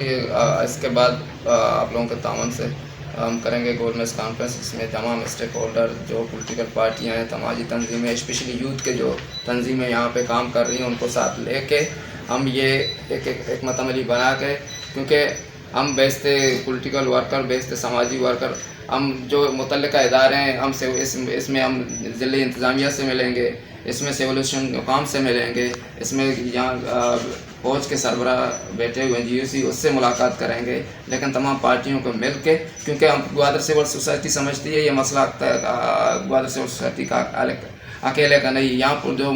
اس کے بعد آپ لوگوں کے تعاون سے ہم کریں گے گورننس کانفرنس، اس میں تمام اسٹیک ہولڈر جو پولیٹیکل پارٹیاں ہیں، سماجی تنظیمیں، اسپیشلی یوتھ کے جو تنظیمیں یہاں پہ کام کر رہی ہیں، ان کو ساتھ لے کے ہم یہ ایک متعملی بنا کے، کیونکہ ہم بیچتے پولیٹیکل ورکر، بیچتے سماجی ورکر، ہم جو متعلقہ ادارے ہیں، ہم سے اس میں ہم ضلعی انتظامیہ سے ملیں گے، اس میں سیولوشن حکام سے ملیں گے، اس میں یہاں فوج کے سربراہ بیٹھے ہوئے ہیں GUC، اس سے ملاقات کریں گے، لیکن تمام پارٹیوں کو مل کے، کیونکہ ہم گوادر سول سوسائٹی سمجھتی ہے یہ مسئلہ گوادر سول سوسائٹی کا اکیلے کا نہیں، یہاں پر جو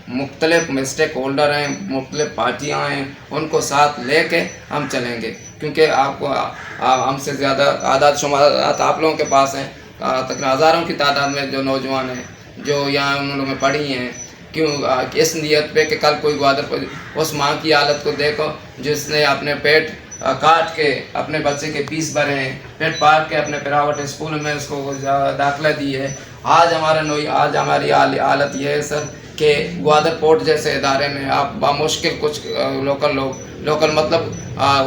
مختلف اسٹیک ہولڈر ہیں، مختلف پارٹیاں ہیں، ان کو ساتھ لے کے ہم چلیں گے، کیونکہ آپ کو ہم سے زیادہ اعداد شمارات آپ لوگوں کے پاس ہیں، تقریباً ہزاروں کی تعداد میں جو نوجوان ہیں جو یہاں انہوں نے پڑھی ہیں، کیوں اس نیت پہ کہ کل کوئی گوادر کو اس ماں کی حالت کو دیکھو جس نے اپنے پیٹ کاٹ کے اپنے بچے کے فیس بھرے ہیں، پیٹ پاٹ کے اپنے پرائیویٹ اسکول میں اس کو داخلہ دی ہے۔ آج ہماری حالت یہ ہے سر کہ گوادر پورٹ جیسے ادارے میں آپ بامشکل کچھ لوکل مطلب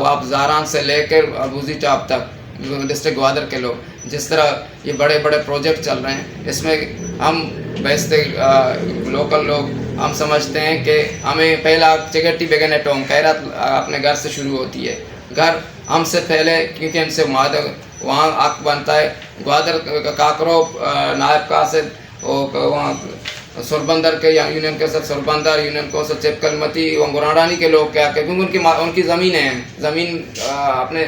آپ زاران سے لے کر ابوزی ٹاپ تک ڈسٹرکٹ گوادر کے لوگ، جس طرح یہ بڑے بڑے پروجیکٹ چل رہے ہیں، اس میں ہم بیچتے لوکل لوگ ہم سمجھتے ہیں کہ ہمیں پہلا چگٹی بیگن ایٹ ہوم خیرات اپنے گھر سے شروع ہوتی ہے، گھر ہم سے پہلے، کیونکہ ہم سے وہاں حق بنتا ہے۔ گوادر کاکرو نائب قاصد وہاں سربندر کے یونین کے ساتھ سربندر یونین کو سب چیپ کلمتی گورانڈانی کے لوگ کیا کہ کیونکہ ان کی زمینیں ہیں، زمین اپنے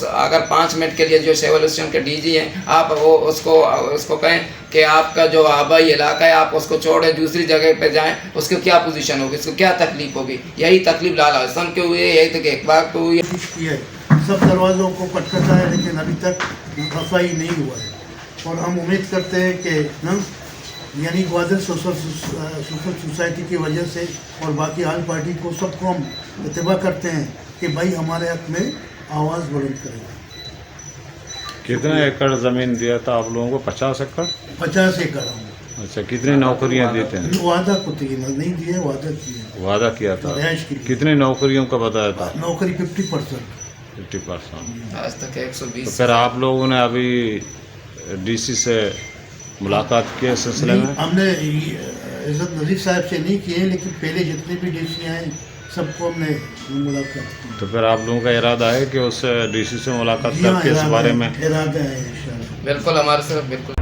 اگر 5 منٹ کے لیے جو سیول اسٹیشن کے DG ہیں، آپ اس کو کہیں کہ آپ کا جو آبائی علاقہ ہے آپ اس کو چھوڑیں دوسری جگہ پہ جائیں، اس کی کیا پوزیشن ہوگی، اس کو کیا تکلیف ہوگی، یہی تکلیف لالا حسن کے ہوئی ہے، یہی تک اقبال کو ہوئی ہے۔ سب دروازوں کو پٹکھٹا ہے لیکن ابھی تک رفائی نہیں ہوا ہے، اور ہم امید کرتے ہیں کہ یعنی گوادر سوشل سوسائٹی کی وجہ سے اور باقی آل پارٹی کو سب کو ہم اتباع کرتے ہیں کہ بھائی ہمارے حق میں آواز بلند کریں گے۔ کتنے ایکڑ زمین دیا تھا آپ لوگوں کو؟ 50 ایکڑ؟ 50 ایکڑ ہم۔ اچھا، کتنی نوکریاں دیتے ہیں؟ وعدہ کو نہیں دیے، وعدہ کیے، وعدہ کیا تھا۔ رہائش کے لیے کتنی نوکریوں کا بتایا تھا؟ نوکری 50%۔ 50%۔ آج تک 120۔ تو پھر آپ لوگوں نے ابھی DC سے ملاقات کی اس سلسلے میں؟ ہم نے عزت نظیر صاحب سے نہیں کیے، لیکن پہلے جتنے بھی DC آئے سب کو ہم نے ملاقات کی۔ تو پھر آپ لوگوں کا ارادہ ہے کہ اس DC سے ملاقات کر کے اس بارے میں؟ ارادہ ہے انشاءاللہ۔ بالکل ہمارے سے بالکل